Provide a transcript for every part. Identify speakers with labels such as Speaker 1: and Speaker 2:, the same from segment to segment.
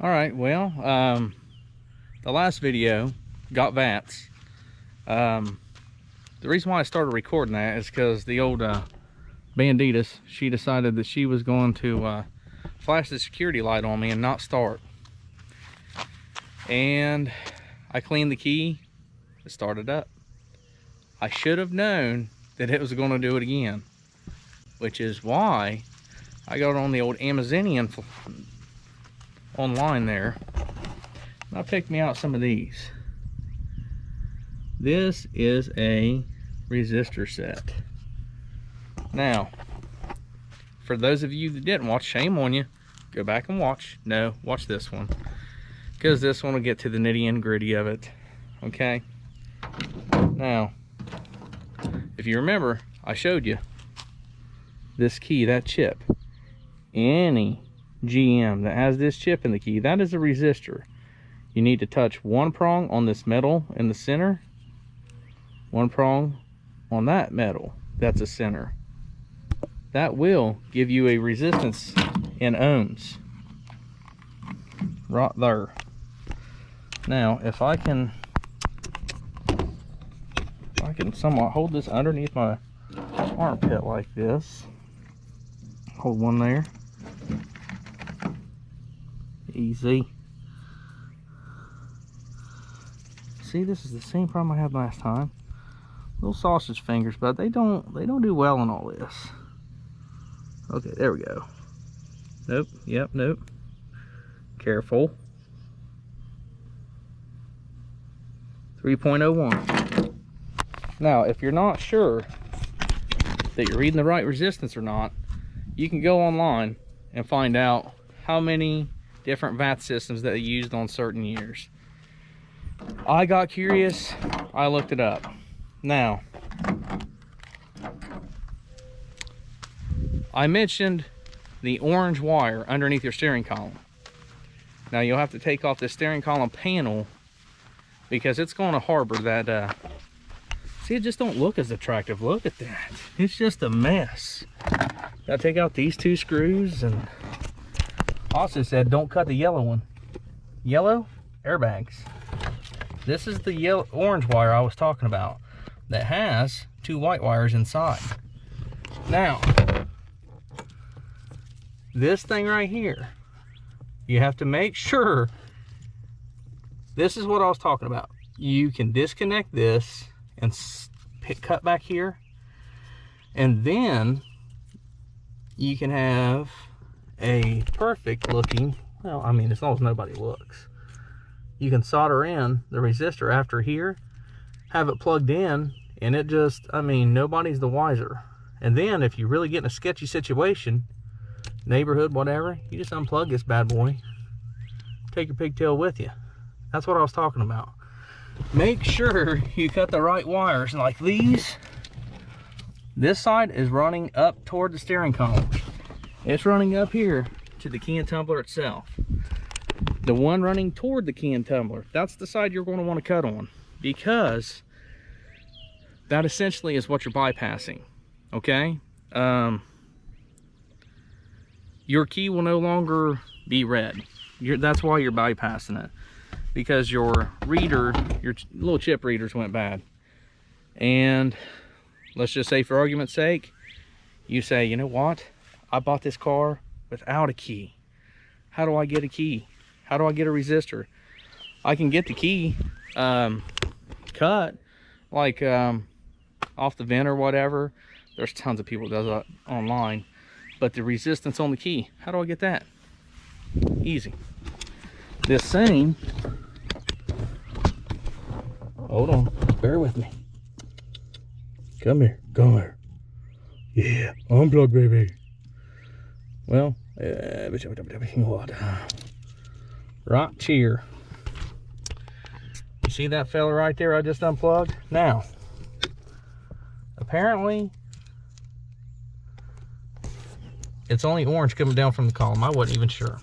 Speaker 1: All right, well, the last video got VATS. The reason why I started recording that is because the old bandits, she decided that she was going to flash the security light on me and not start. And I cleaned the key, it started up. I should have known that it was going to do it again, which is why I got on the old Amazonian online there. And I picked me out some of these. This is a resistor set. Now, for those of you that didn't watch, shame on you. Go back and watch. No, watch this one, because this one will get to the nitty and gritty of it. Okay. Now, if you remember, I showed you this key, that chip. Any GM that has this chip in the key, that is a resistor. You need to touch one prong on this metal in the center, one prong on that metal, that's a center. That will give you a resistance in ohms right there. Now if I can somewhat hold this underneath my armpit like this, hold one there, easy. See, this is the same problem I had last time. Little sausage fingers, but they don't do well in all this. Okay, there we go. Nope, yep, nope. Careful. 3.01. Now, if you're not sure that you're reading the right resistance or not, you can go online and find out how many different VATS systems that they used on certain years. I got curious, I looked it up. Now, I mentioned the orange wire underneath your steering column. Now you'll have to take off the steering column panel because it's going to harbor that, see, it just don't look as attractive. Look at that. It's just a mess. Gotta take out these two screws, and also said don't cut the yellow one. Yellow airbags. This is the yellow orange wire I was talking about that has two white wires inside. Now, this thing right here, you have to make sure, this is what I was talking about. You can disconnect this and cut back here, and then you can have a perfect looking, well, I mean, as long as nobody looks, you can solder in the resistor after here, have it plugged in, and it just, I mean, nobody's the wiser. And then if you really get in a sketchy situation, neighborhood, whatever, you just unplug this bad boy, take your pigtail with you. That's what I was talking about. Make sure you cut the right wires. Like these, this side is running up toward the steering column. It's running up here to the key and tumbler itself. The one running toward the key and tumbler, that's the side you're going to want to cut on, because that essentially is what you're bypassing. Okay, your key will no longer be read. That's why you're bypassing it, because your reader, your little chip readers went bad. And let's just say, for argument's sake, you say, you know what, I bought this car without a key. How do I get a key? How do I get a resistor? I can get the key cut, like off the vent or whatever. There's tons of people that does that online. But the resistance on the key, how do I get that? Easy. This same, hold on, bear with me. Come here, come here. Yeah, unplug, baby. Well, right here. You see that fella right there I just unplugged? Now, apparently, it's only orange coming down from the column. I wasn't even sure.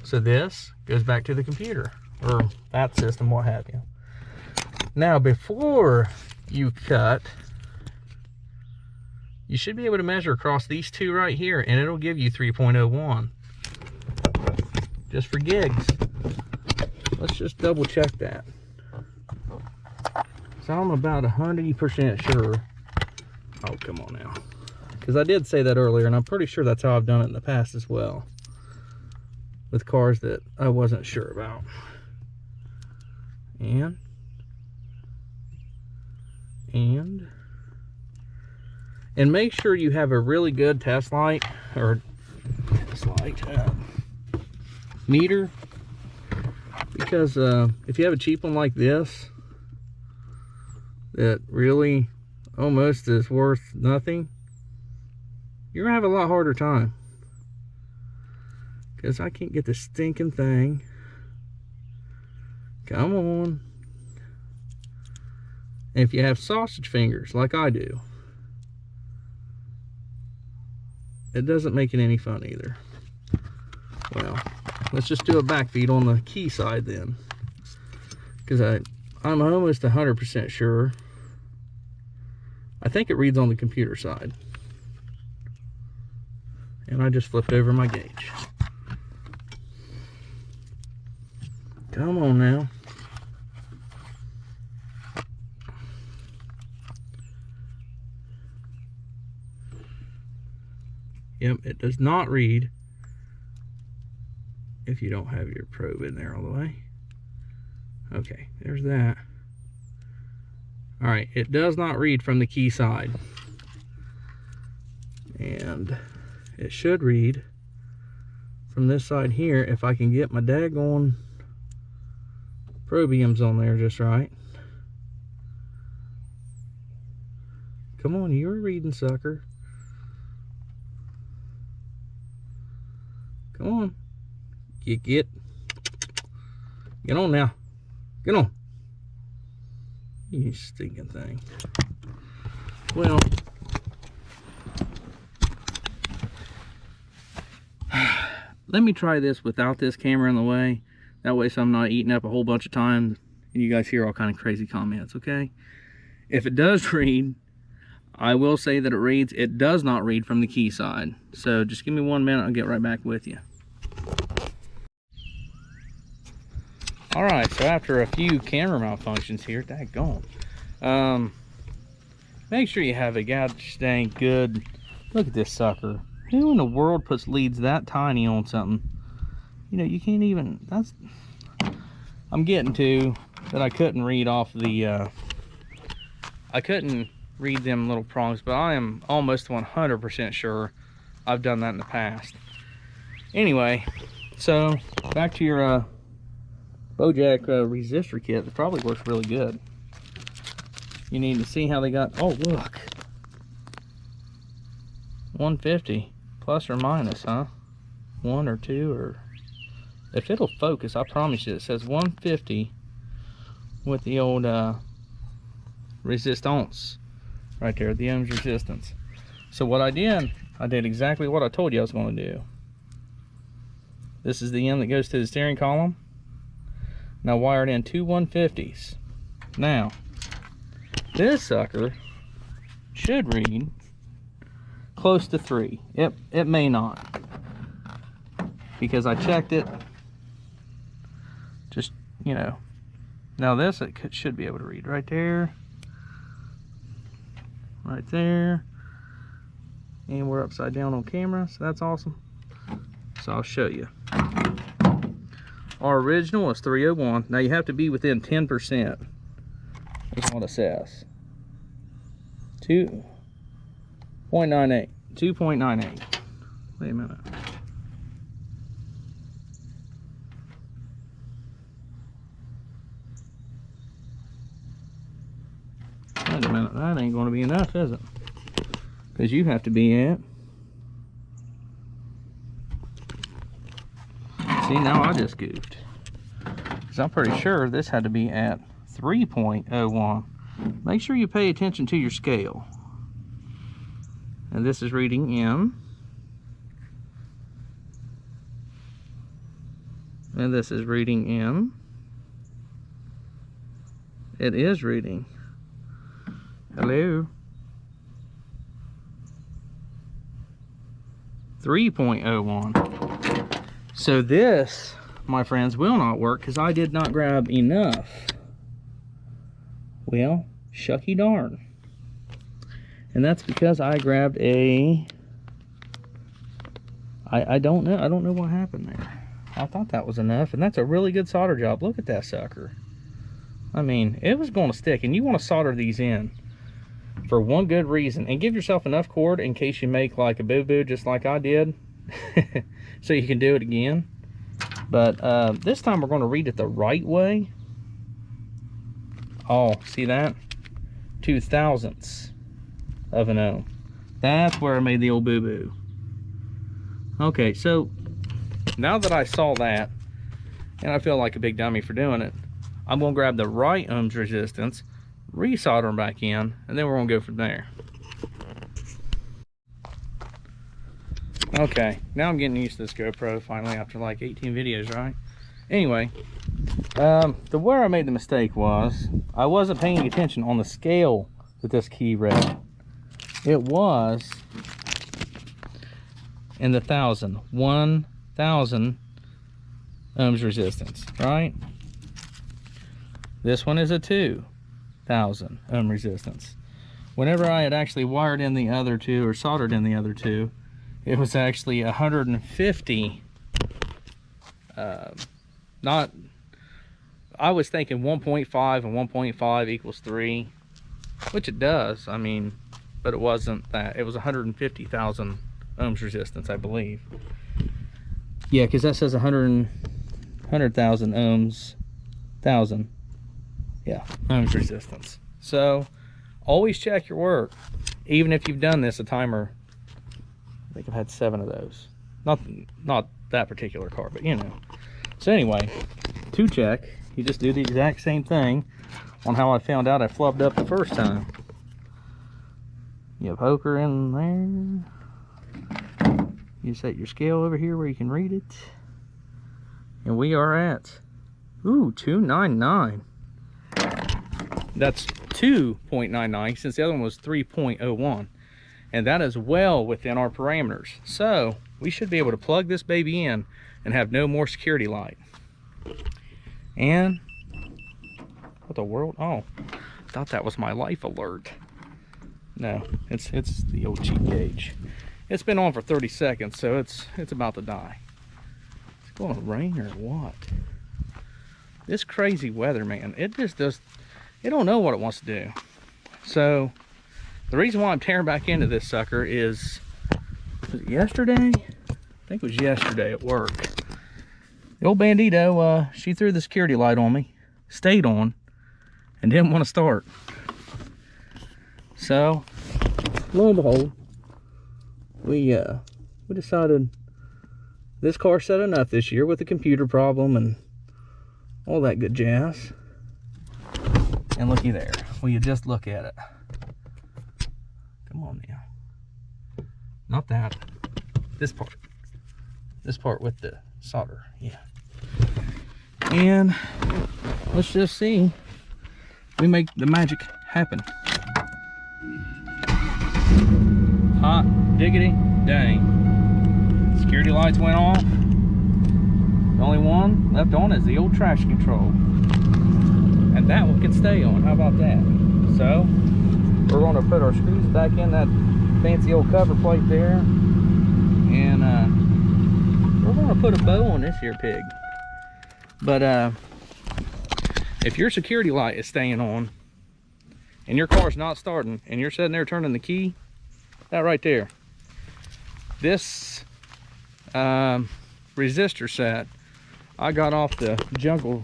Speaker 1: So this goes back to the computer, or that system, what have you. Now, before you cut, you should be able to measure across these two right here, and it'll give you 3.01. just for gigs. Let's just double check that. So I'm about 100% sure. Oh, come on now. Because I did say that earlier, and I'm pretty sure that's how I've done it in the past as well. With cars that I wasn't sure about. And make sure you have a really good test light, or meter, because if you have a cheap one like this that really almost is worth nothing, you're gonna have a lot harder time, because I can't get the stinking thing. Come on. And if you have sausage fingers like I do, it doesn't make it any fun either. Well, let's just do a back feed on the key side then, because I'm almost 100% sure. I think it reads on the computer side. And I just flipped over my gauge. Come on now. Yep, it does not read if you don't have your probe in there all the way. Okay, there's that. All right, it does not read from the key side. And it should read from this side here if I can get my daggone probiums on there just right. Come on, you're reading, sucker. Come on. Get on now. Get on. You stinking thing. Well, let me try this without this camera in the way. That way, so I'm not eating up a whole bunch of time and you guys hear all kind of crazy comments, okay? If it does read, I will say that it reads. It does not read from the key side. So just give me 1 minute, I'll get right back with you. Alright, so after a few camera malfunctions here, daggone. Make sure you have a gosh dang good, look at this sucker. Who in the world puts leads that tiny on something? You know, you can't even, that's, I'm getting to that I couldn't read off the, I couldn't read them little prongs, but I am almost 100% sure I've done that in the past. Anyway, so back to your Bojack resistor kit. That probably works really good. You need to see how they got, oh look, 150 plus or minus, huh? 1 or 2, or if it'll focus, I promise you it says 150 with the old resistance right there, the ohms resistance. So what I did exactly what I told you I was going to do. This is the end that goes to the steering column. Now wired in 2 150s. Now this sucker should read close to 3. It may not, because I checked it. Just, you know, now this it should be able to read right there, right there, and we're upside down on camera, so that's awesome. So I'll show you. Our original is 301. Now you have to be within 10%. Is what it says. 2.98. 2.98. Wait a minute. Wait a minute. That ain't going to be enough, is it? Because you have to be at. See, now I just goofed. Because I'm pretty sure this had to be at 3.01. Make sure you pay attention to your scale. And this is reading M. And this is reading M. It is reading. Hello? 3.01. So this my friends, will not work because I did not grab enough. Well, shucky darn. And that's because I grabbed a... I don't know. I don't know what happened there. I thought that was enough, and that's a really good solder job. Look at that sucker. I mean, it was going to stick, and you want to solder these in for one good reason, and give yourself enough cord in case you make like a boo-boo just like I did, so you can do it again. But this time we're going to read it the right way. Oh, see that? 0.02 of an ohm. That's where I made the old boo-boo. Okay, so now that I saw that, and I feel like a big dummy for doing it, I'm going to grab the right ohms resistance, re-solder them back in, and then we're going to go from there. Okay, now I'm getting used to this GoPro finally after like 18 videos, right? Anyway, where I made the mistake was I wasn't paying attention on the scale that this key read. It was in the 1,000 ohms resistance, right? This one is a 2,000 ohm resistance. Whenever I had actually wired in the other two or soldered in the other two, it was actually 150. I was thinking 1.5 and 1.5 equals 3, which it does, I mean, but it wasn't that. It was 150,000 ohms resistance, I believe. Yeah, because that says 100,000 ohms, 1,000. Yeah, ohms resistance. So always check your work, even if you've done this a timer. I think I've had 7 of those. Not that particular car, but you know. So anyway, to check, you just do the exact same thing on how I found out I flubbed up the first time. You poke her in there. You set your scale over here where you can read it. And we are at, ooh, 299. That's 2.99 since the other one was 3.01. And that is well within our parameters. So we should be able to plug this baby in and have no more security light. And what the world? Oh, I thought that was my life alert. No, it's the old cheap gauge. It's been on for 30 seconds, so it's about to die. It's going to rain or what? This crazy weather, man, it just does. It don't know what it wants to do. So the reason why I'm tearing back into this sucker is, was it yesterday? I think it was yesterday at work. The old bandito, she threw the security light on me, stayed on, and didn't want to start. So, lo and behold, we decided this car's said enough this year with the computer problem and all that good jazz. And looky there, will you just look at it? Come on now. Not that. This part. This part with the solder, yeah. And let's just see. We make the magic happen. Hot diggity dang. Security lights went off. The only one left on is the old traction control. And that one can stay on. How about that? So we're going to put our screws back in that fancy old cover plate there. And we're going to put a bow on this here pig. But if your security light is staying on and your car's not starting and you're sitting there turning the key, that right there, this resistor set I got off the Jungle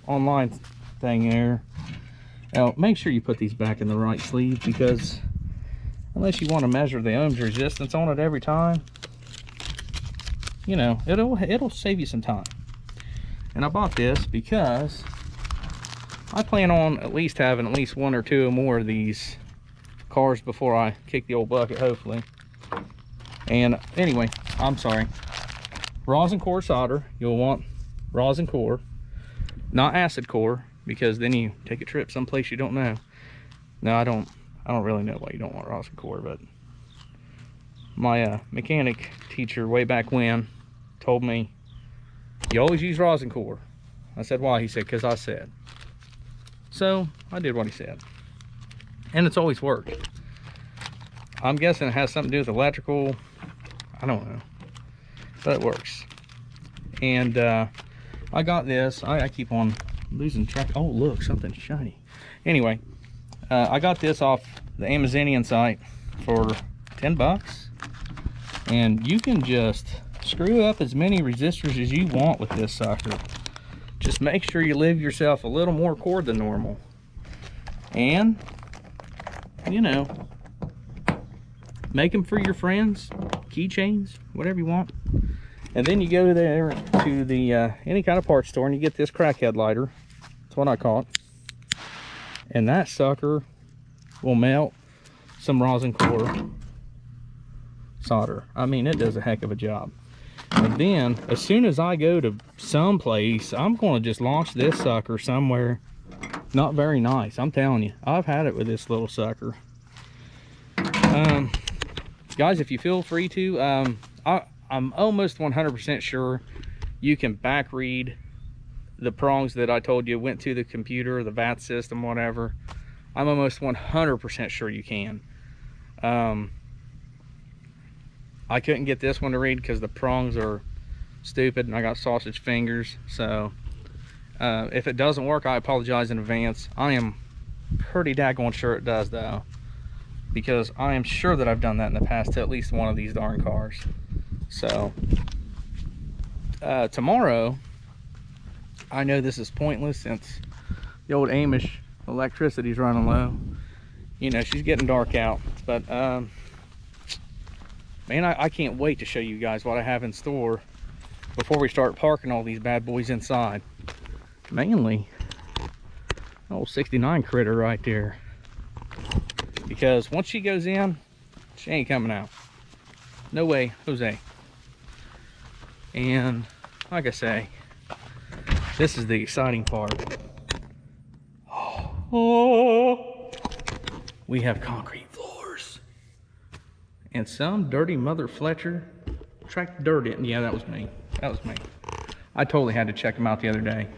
Speaker 1: online thing there. Now make sure you put these back in the right sleeve, because unless you want to measure the ohms resistance on it every time, you know, it'll save you some time. And I bought this because I plan on at least having at least 1 or 2 or more of these cars before I kick the old bucket, hopefully. And anyway, I'm sorry, rosin core solder. You'll want rosin core, not acid core, because then you take a trip someplace you don't know. No, I don't really know why you don't want rosin core, but my mechanic teacher way back when told me You always use rosin core. I said, why? He said, because I said. So I did what he said. And it's always worked. I'm guessing it has something to do with electrical. I don't know. But it works. And I got this. I keep on losing track. Oh, look, something shiny. Anyway, I got this off the Amazonian site for 10 bucks. And you can just screw up as many resistors as you want with this sucker. Just make sure you leave yourself a little more cord than normal. And, you know, make them for your friends, keychains, whatever you want. And then you go there to the any kind of parts store and you get this crackhead lighter. That's what I call it. And that sucker will melt some rosin core solder. I mean, it does a heck of a job. And then as soon as I go to some place, I'm going to just launch this sucker somewhere not very nice. I'm telling you, I've had it with this little sucker. Guys, if you feel free to, I'm almost 100% sure you can back read the prongs that I told you went to the computer, the VATS system, whatever. I'm almost 100% sure you can. I couldn't get this one to read because the prongs are stupid and I got sausage fingers. So if it doesn't work, I apologize in advance. I am pretty daggone sure it does though, because I am sure that I've done that in the past to at least one of these darn cars. So tomorrow, I know this is pointless since the old Amish electricity's running low. You know, she's getting dark out, but man, I can't wait to show you guys what I have in store before we start parking all these bad boys inside. Mainly, old 69 critter right there. Because once she goes in, she ain't coming out. No way, Jose. And like I say, this is the exciting part. Oh, we have concrete floors. And some dirty mother Fletcher tracked dirt in. Yeah, that was me. That was me. I totally had to check him out the other day.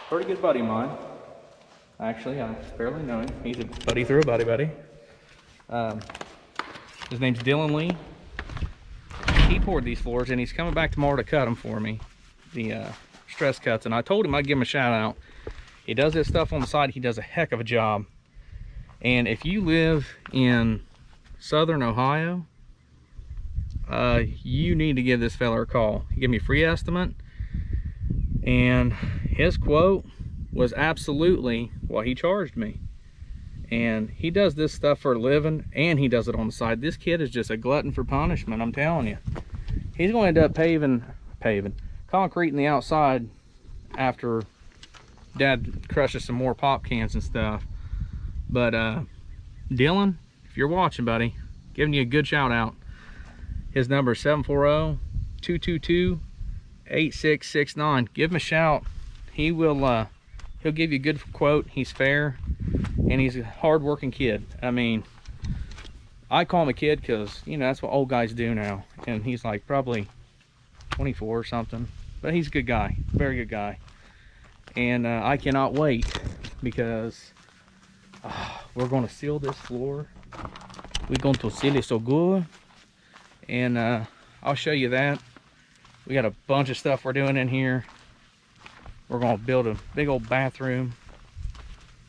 Speaker 1: Pretty good buddy of mine. Actually, I fairly know him. He's a buddy through a buddy. His name's Dylan Lee. He poured these floors and he's coming back tomorrow to cut them for me. The stress cuts. And I told him I'd give him a shout out. He does this stuff on the side. He does a heck of a job. And if you live in Southern Ohio, you need to give this fella a call. He gave me a free estimate. And his quote was absolutely what he charged me. And he does this stuff for a living and he does it on the side. This kid is just a glutton for punishment, I'm telling you. He's going to end up concreting the outside after Dad crushes some more pop cans and stuff. But Dylan, if you're watching, buddy, giving you a good shout out. His number is 740-222-8669. Give him a shout. He will he'll give you a good quote. He's fair and he's a hard-working kid. I mean, I call him a kid because, you know, that's what old guys do now. And he's like probably 24 or something, but he's a good guy, very good guy. And I cannot wait because we're going to seal this floor. We're going to seal it so good. And I'll show you that. We got a bunch of stuff we're doing in here. We're going to build a big old bathroom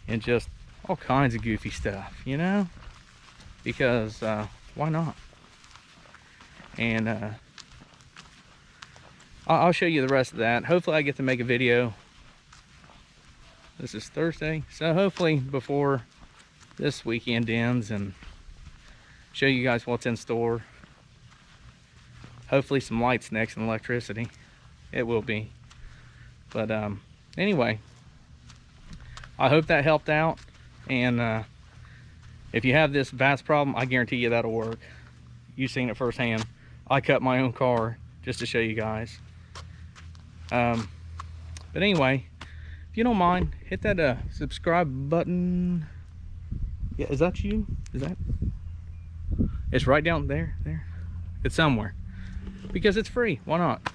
Speaker 1: and just all kinds of goofy stuff, you know, because why not? And I'll show you the rest of that. Hopefully I get to make a video. This is Thursday, so hopefully before this weekend ends and show you guys what's in store. Hopefully some lights next and electricity. It will be. But anyway, I hope that helped out. And if you have this VATS problem, I guarantee you that'll work. You've seen it firsthand. I cut my own car just to show you guys. But anyway, if you don't mind, hit that subscribe button. Yeah, is that you? Is that? It's right down there. It's somewhere. Because it's free. Why not?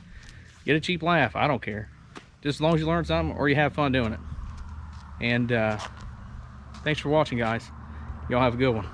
Speaker 1: Get a cheap laugh. I don't care. Just as long as you learn something or you have fun doing it. And thanks for watching, guys. Y'all have a good one.